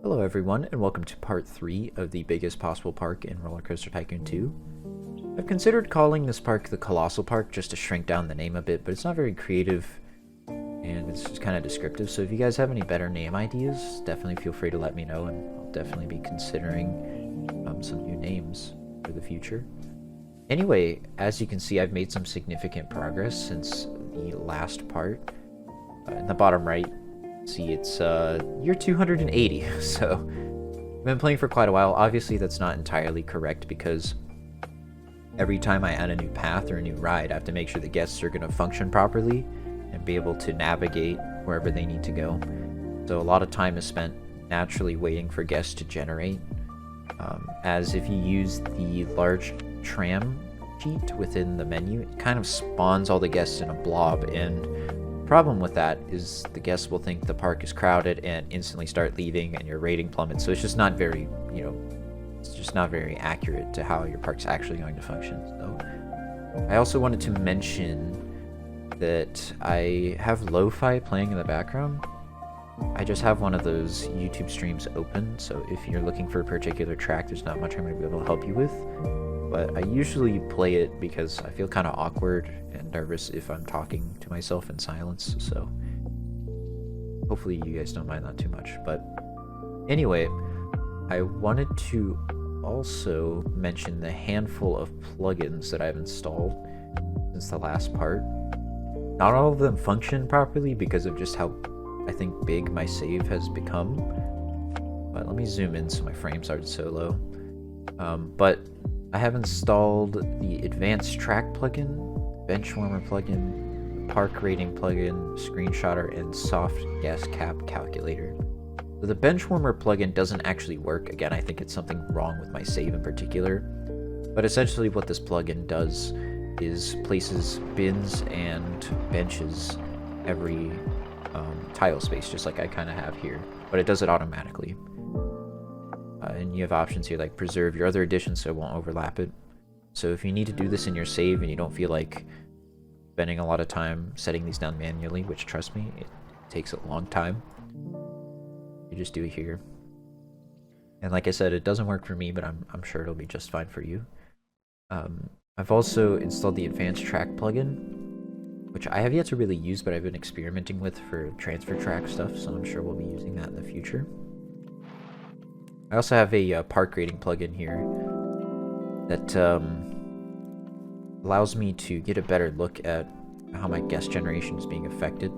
Hello everyone, and welcome to part 3 of the biggest possible park in Roller Coaster Tycoon 2. I've considered calling this park the Colossal Park just to shrink down the name a bit, but it's not very creative and it's just kind of descriptive, so if you guys have any better name ideas, definitely feel free to let me know, and I'll definitely be considering some new names for the future. Anyway, as you can see, I've made some significant progress since the last part. In the bottom right, see it's year 280, so I've been playing for quite a while. Obviously that's not entirely correct because every time I add a new path or a new ride, I have to make sure the guests are going to function properly and be able to navigate wherever they need to go. So a lot of time is spent naturally waiting for guests to generate, as if you use the large tram cheat within the menu, it kind of spawns all the guests in a blob, and problem with that is the guests will think the park is crowded and instantly start leaving and your rating plummets. So it's just not very, it's just not very accurate to how your park's actually going to function. So I also wanted to mention that I have lo-fi playing in the background. I just have one of those YouTube streams open, so if you're looking for a particular track, there's not much I'm going to be able to help you with. But I usually play it because I feel kind of awkward and nervous if I'm talking to myself in silence, so hopefully you guys don't mind that too much. But anyway, I wanted to also mention the handful of plugins that I've installed since the last part. Not all of them function properly because of just how, I think, big my save has become. But let me zoom in so my frames aren't so low. But I have installed the Advanced Track plugin, Benchwarmer plugin, Park Rating plugin, Screenshotter, and Soft Guest Cap Calculator. So the Benchwarmer plugin doesn't actually work. Again, I think it's something wrong with my save in particular. But essentially what this plugin does is places bins and benches every tile space, just like I kind of have here. But it does it automatically. And you have options here like preserve your other additions so it won't overlap it. So if you need to do this in your save and you don't feel like spending a lot of time setting these down manually, which trust me, it takes a long time, you just do it here. And like I said, it doesn't work for me, but I'm sure it'll be just fine for you. I've also installed the Advanced Track plugin, which I have yet to really use, but I've been experimenting with for transfer track stuff, so I'm sure we'll be using that in the future. I also have a park rating plugin here that allows me to get a better look at how my guest generation is being affected.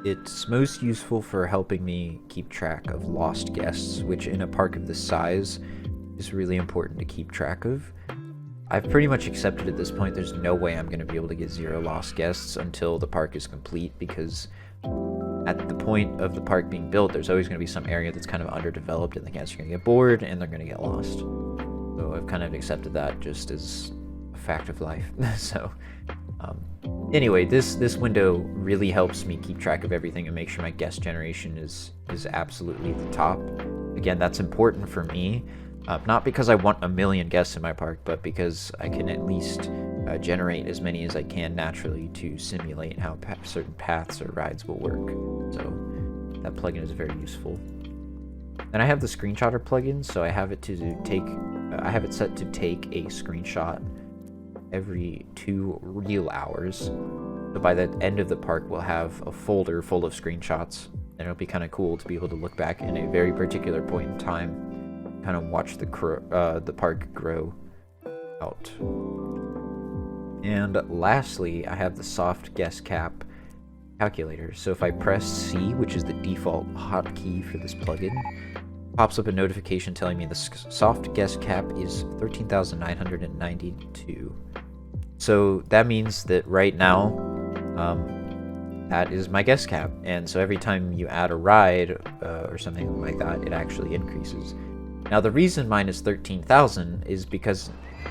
It's most useful for helping me keep track of lost guests, which in a park of this size is really important to keep track of. I've pretty much accepted at this point there's no way I'm going to be able to get 0 lost guests until the park is complete, because at the point of the park being built, there's always going to be some area that's kind of underdeveloped and the guests are going to get bored and they're going to get lost. So I've kind of accepted that just as a fact of life. So anyway, this window really helps me keep track of everything and make sure my guest generation is absolutely the top. Again, that's important for me, not because I want 1 million guests in my park, but because I can at least generate as many as I can naturally to simulate how certain paths or rides will work. So that plugin is very useful. Then I have the Screenshotter plugin, so I have it to take, I have it set to take a screenshot every 2 real hours. So by the end of the park, we'll have a folder full of screenshots, and it'll be kind of cool to be able to look back in a very particular point in time, kind of watch the park grow out. And lastly, I have the Soft Guest Cap Calculator. So if I press C, which is the default hotkey for this plugin, pops up a notification telling me the Soft Guest Cap is 13,992. So that means that right now, that is my guest cap. And so every time you add a ride or something like that, it actually increases. Now the reason mine is 13,000 is because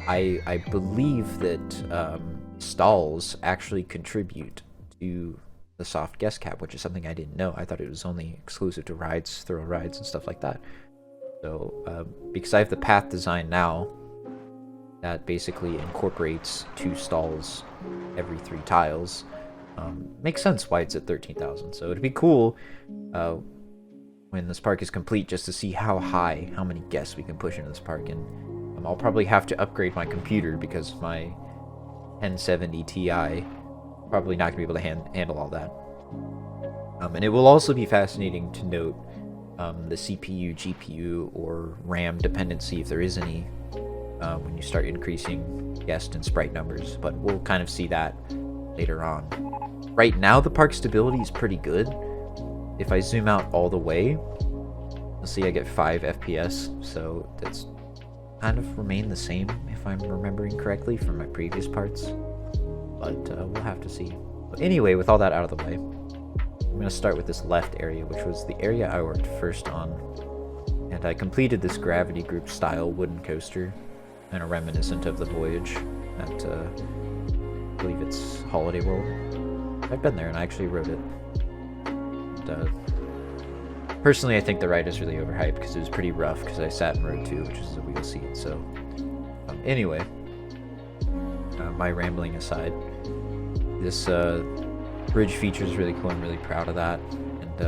I believe that stalls actually contribute to the soft guest cap, which is something I didn't know. I thought it was only exclusive to rides, thrill rides, and stuff like that. So because I have the path design now that basically incorporates 2 stalls every 3 tiles, makes sense why it's at 13,000. So it'd be cool when this park is complete, just to see how many guests we can push into this park. And I'll probably have to upgrade my computer because my 1070 Ti probably not gonna be able to handle all that. And it will also be fascinating to note the CPU, GPU, or RAM dependency, if there is any, when you start increasing guest and sprite numbers, but we'll kind of see that later on. Right now, the park stability is pretty good. If I zoom out all the way, you'll see I get 5 FPS, so that's kind of remained the same, if I'm remembering correctly, from my previous parts, but we'll have to see. But anyway, with all that out of the way, I'm going to start with this left area, which was the area I worked first on, and I completed this gravity group style wooden coaster, kind of reminiscent of the voyage at, I believe it's Holiday World. I've been there and I actually rode it. And, personally, I think the ride is really overhyped because it was pretty rough because I sat in row 2, which is a wheel seat, so... anyway, my rambling aside, this bridge feature is really cool. I'm really proud of that, and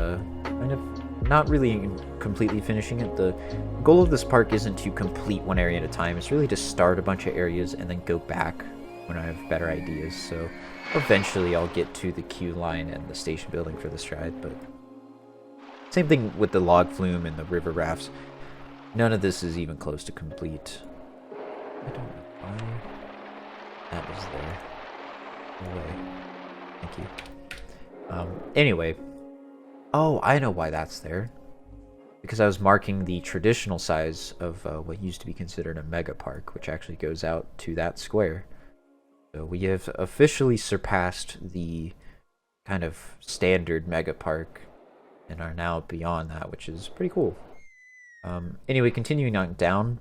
kind of not really completely finishing it. The goal of this park isn't to complete one area at a time. It's really to start a bunch of areas and then go back when I have better ideas. So eventually I'll get to the queue line and the station building for this ride, but same thing with the log flume and the river rafts. None of this is even close to complete. I don't know why that was there. No way. Thank you. Anyway. Oh, I know why that's there. Because I was marking the traditional size of what used to be considered a mega park, which actually goes out to that square. So we have officially surpassed the kind of standard mega park and are now beyond that, which is pretty cool. Anyway, continuing on down,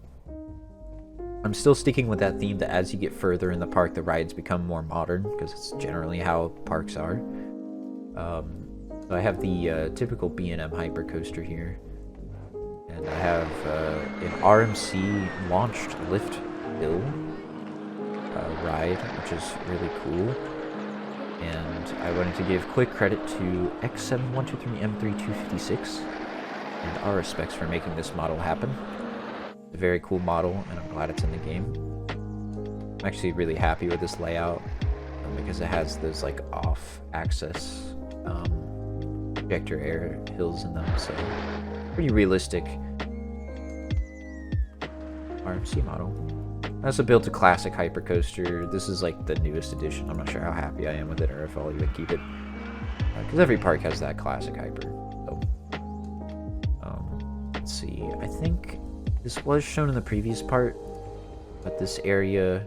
I'm still sticking with that theme that as you get further in the park, the rides become more modern, because it's generally how parks are. So I have the typical Bnf hyper coaster here, and I have an RMC launched lift hill ride, which is really cool. And I wanted to give quick credit to X7123M3256 and our respects for making this model happen. It's a very cool model, and I'm glad it's in the game. I'm actually really happy with this layout because it has those like off-axis projector air hills in them, so pretty realistic RMC model. I also built a classic hypercoaster. This is like the newest edition. I'm not sure how happy I am with it or if I'll even keep it, because every park has that classic hyper. So, let's see. I think this was shown in the previous part, but this area,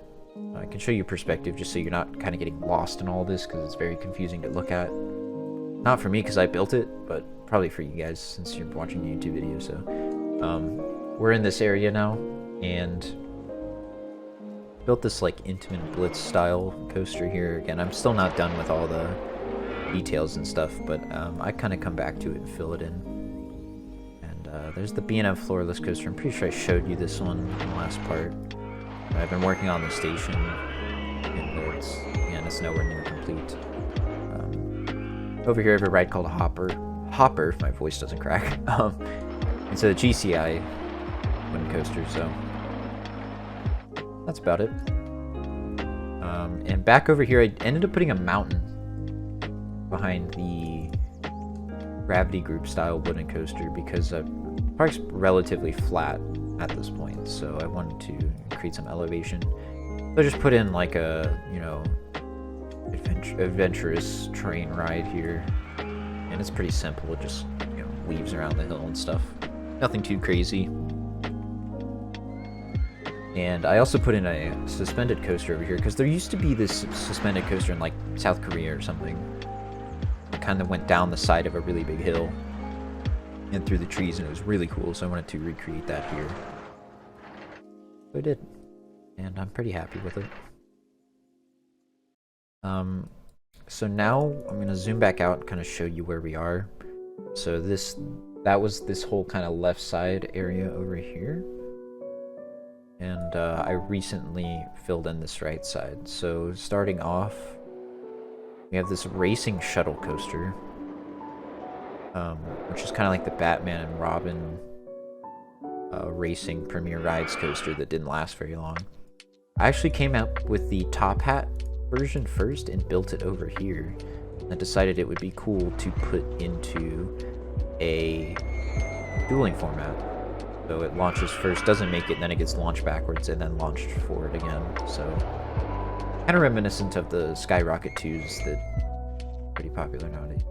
I can show you perspective just so you're not kind of getting lost in all this, because it's very confusing to look at. Not for me because I built it, but probably for you guys since you're watching the YouTube video. So we're in this area now, and built this like intimate blitz style coaster here. Again, I'm still not done with all the details and stuff, but I kind of come back to it and fill it in. And there's the Bnf floorless coaster. I'm pretty sure I showed you this one in the last part. I've been working on the station, and it's nowhere near complete. Over here I have a ride called Hopper, if my voice doesn't crack. It's a GCI wooden coaster, so that's about it. And back over here, I ended up putting a mountain behind the gravity group style wooden coaster because the park's relatively flat at this point, so I wanted to create some elevation. So I just put in like a, you know, adventurous train ride here, and it's pretty simple. It just, you know, weaves around the hill and stuff. Nothing too crazy. And I also put in a suspended coaster over here, because there used to be this suspended coaster in like South Korea or something. It kind of went down the side of a really big hill and through the trees, and it was really cool, so I wanted to recreate that here. So I did, and I'm pretty happy with it. So now I'm going to zoom back out and kind of show you where we are. So that was this whole kind of left side area over here. And I recently filled in this right side. So starting off, we have this racing shuttle coaster. which is kind of like the Batman and Robin racing Premier Rides coaster that didn't last very long. I actually came up with the top hat version first and built it over here. I decided it would be cool to put into a dueling format. So it launches first, doesn't make it, then it gets launched backwards and then launched forward again. So kind of reminiscent of the Skyrocket 2s that are pretty popular nowadays.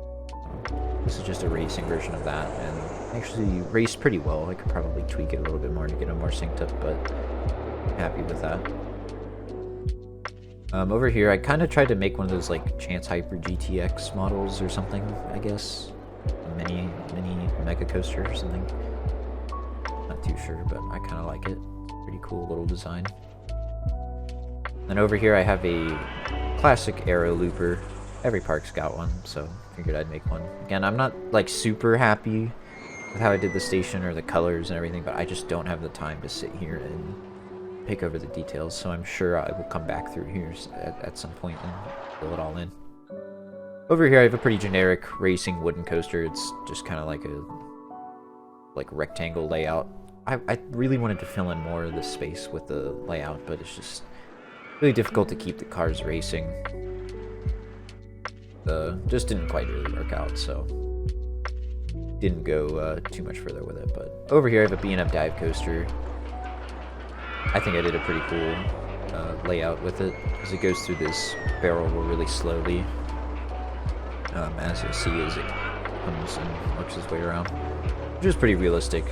This is just a racing version of that, and actually raced pretty well. I could probably tweak it a little bit more to get it more synced up, but I'm happy with that. Over here, I kind of tried to make one of those like Chance Hyper GTX models or something, I guess. A mini Mega Coaster or something. Not too sure, but I kind of like it. Pretty cool little design. Then over here I have a classic Aero Looper. Every park's got one, so figured I'd make one. Again, I'm not like super happy with how I did the station or the colors and everything, but I just don't have the time to sit here and pick over the details, so I'm sure I will come back through here at some point and fill it all in. Over here I have a pretty generic racing wooden coaster. It's just kind of like a rectangle layout. I really wanted to fill in more of the space with the layout, but it's just really difficult to keep the cars racing. Just didn't quite really work out, so didn't go too much further with it. But over here I have a Bnf Dive Coaster. I think I did a pretty cool layout with it, because it goes through this barrel really slowly, as you'll see as it comes and works its way around, which is pretty realistic.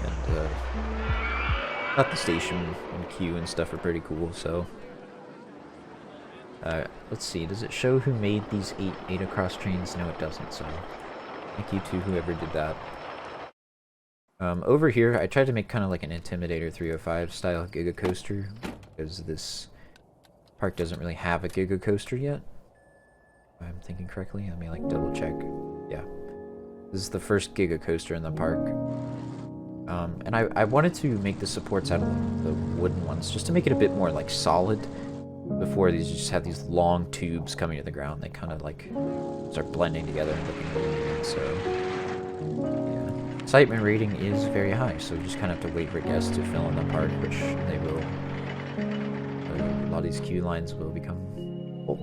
And got the station and queue and stuff are pretty cool. So let's see, does it show who made these 8 across trains? No, it doesn't, so thank you to whoever did that. Over here, I tried to make kind of like an Intimidator 305 style Giga Coaster, because this park doesn't really have a Giga Coaster yet. If I'm thinking correctly, let me like double check. Yeah, this is the first Giga Coaster in the park. And I wanted to make the supports out of the wooden ones, just to make it a bit more like solid. Before, these just have these long tubes coming to the ground. They kind of like start blending together and looking weird. So yeah, excitement rating is very high. So we just kind of have to wait for guests to fill in the park, which they will. A lot of these queue lines will become full.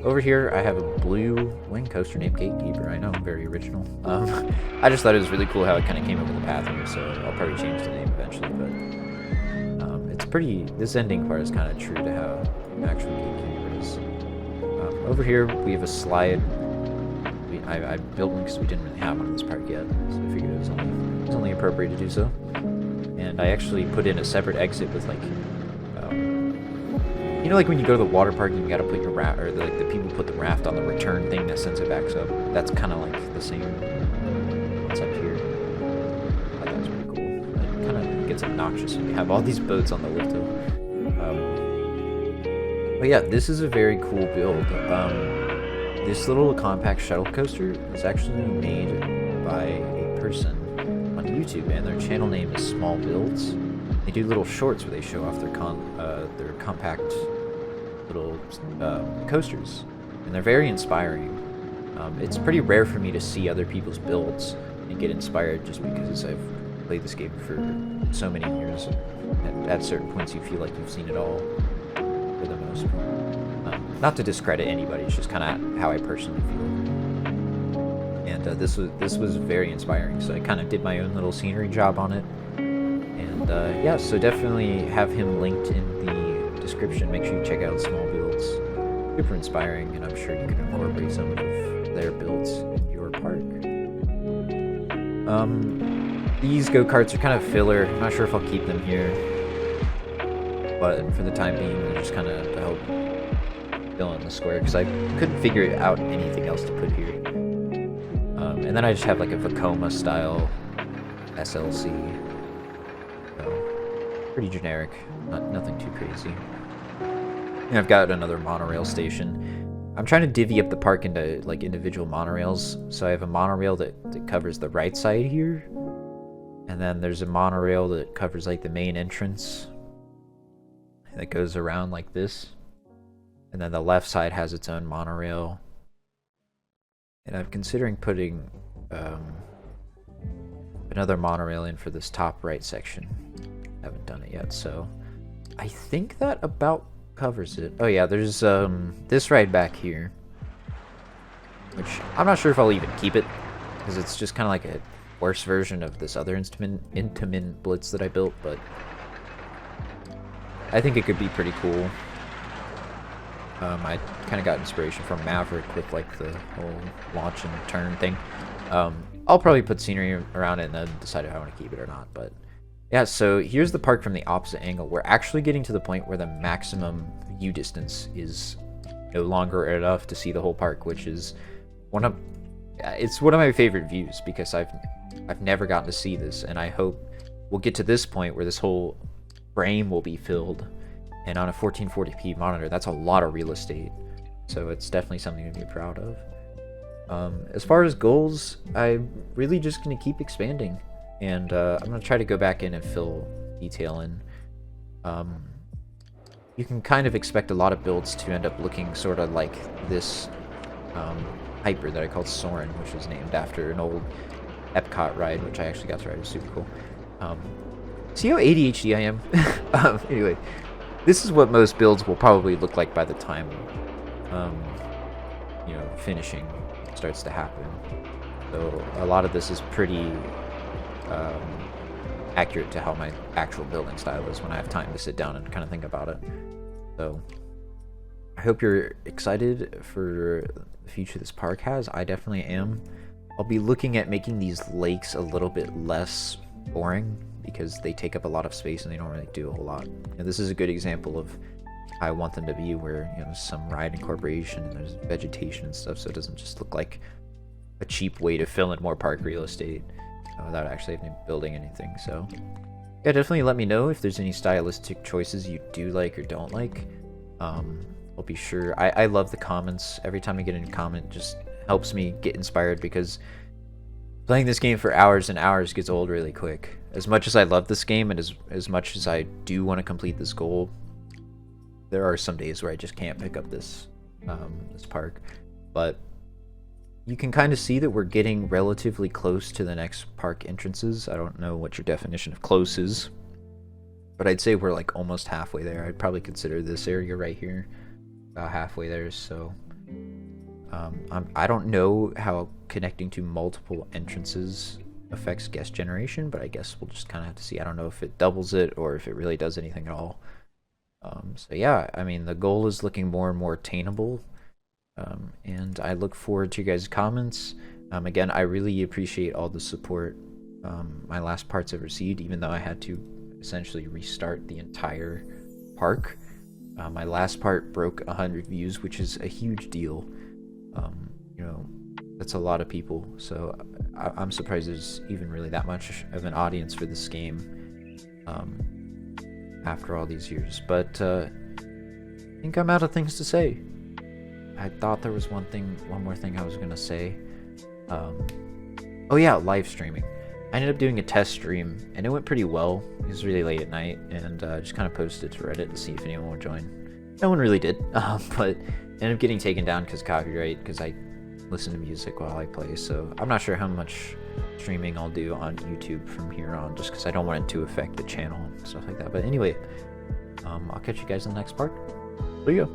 Over here, I have a blue wing coaster named Gatekeeper. I know, very original. I just thought it was really cool how it kind of came up with the path here, so I'll probably change the name eventually. But it's pretty. This ending part is kind of true to how actual Gatekeeper is. Over here, we have a slide. I built one because we didn't really have one in this park yet, so I figured it was only appropriate to do so. And I actually put in a separate exit with like. You know, like when you go to the water park and you gotta put your raft, or the people put the raft on the return thing that sends it back up. That's kind of like the same concept here. I thought that was pretty cool. It kind of gets obnoxious when you have all these boats on the lift hill. But yeah, this is a very cool build. This little compact shuttle coaster was actually made by a person on YouTube, and their channel name is Small Builds. They do little shorts where they show off their compact little coasters, and they're very inspiring. It's pretty rare for me to see other people's builds and get inspired, just because I've played this game for so many years, and at certain points you feel like you've seen it all for the most part. Not to discredit anybody, it's just kind of how I personally feel. And this was very inspiring, so I kind of did my own little scenery job on it. And yeah, so definitely have him linked in the description. Make sure you check out Small Builds. Super inspiring, and I'm sure you can incorporate some of their builds in your park. These go-karts are kind of filler. I'm not sure if I'll keep them here, but for the time being, they're just kind of to help fill in the square, because I couldn't figure out anything else to put here. And then I just have like a Vekoma style SLC. Pretty generic, nothing too crazy. And I've got another monorail station. I'm trying to divvy up the park into like individual monorails. So I have a monorail that covers the right side here, and then there's a monorail that covers like the main entrance that goes around like this, and then the left side has its own monorail, And I'm considering putting another monorail in for this top right section. Haven't done it yet, so I think that about covers it. Oh yeah, there's this ride back here, which I'm not sure if I'll even keep it, because it's just kind of like a worse version of this other Intamin Blitz that I built, but I think it could be pretty cool. I kind of got inspiration from Maverick with like the whole launch and turn thing. I'll probably put scenery around it and then decide if I want to keep it or not, but yeah, so here's the park from the opposite angle. We're actually getting to the point where the maximum view distance is no longer enough to see the whole park, which is it's one of my favorite views, because I've never gotten to see this, and I hope we'll get to this point where this whole frame will be filled. And on a 1440p monitor, that's a lot of real estate, so it's definitely something to be proud of. As far as goals, I'm really just going to keep expanding, and I'm going to try to go back in and fill detail in. You can kind of expect a lot of builds to end up looking sort of like this Hyper that I called Soren, which was named after an old Epcot ride, which I actually got to ride. It was super cool. See how ADHD I am? Anyway, this is what most builds will probably look like by the time, you know, finishing starts to happen. So a lot of this is pretty accurate to how my actual building style is when I have time to sit down and kind of think about it. So I hope you're excited for the future this park has. I definitely am. I'll be looking at making these lakes a little bit less boring, because they take up a lot of space and they don't really do a whole lot. And this is a good example of how I want them to be, where, you know, there's some ride incorporation and there's vegetation and stuff, so it doesn't just look like a cheap way to fill in more park real estate without actually building anything. So yeah, definitely let me know if there's any stylistic choices you do like or don't like. I'll be sure. I love the comments. Every time I get a new comment, just helps me get inspired, because playing this game for hours and hours gets old really quick. As much as I love this game, and as much as I do want to complete this goal, there are some days where I just can't pick up this this park. But you can kind of see that we're getting relatively close to the next park entrances. I don't know what your definition of close is, but I'd say we're like almost halfway there. I'd probably consider this area right here about halfway there. So I don't know how connecting to multiple entrances affects guest generation, but I guess we'll just kind of have to see. I don't know if it doubles it or if it really does anything at all. So yeah, I mean, the goal is looking more and more attainable, and I look forward to you guys' comments. Again, I really appreciate all the support my last parts have received, even though I had to essentially restart the entire park. My last part broke 100 views, which is a huge deal. You know, that's a lot of people, so I'm surprised there's even really that much of an audience for this game after all these years. But I think I'm out of things to say. I thought there was one more thing I was gonna say. Oh yeah, live streaming. I ended up doing a test stream, and it went pretty well. It was really late at night, and just kind of posted to Reddit to see if anyone would join. No one really did, but ended up getting taken down because copyright, because I listen to music while I play. So I'm not sure how much streaming I'll do on YouTube from here on, just because I don't want it to affect the channel and stuff like that. But anyway, I'll catch you guys in the next part. See ya.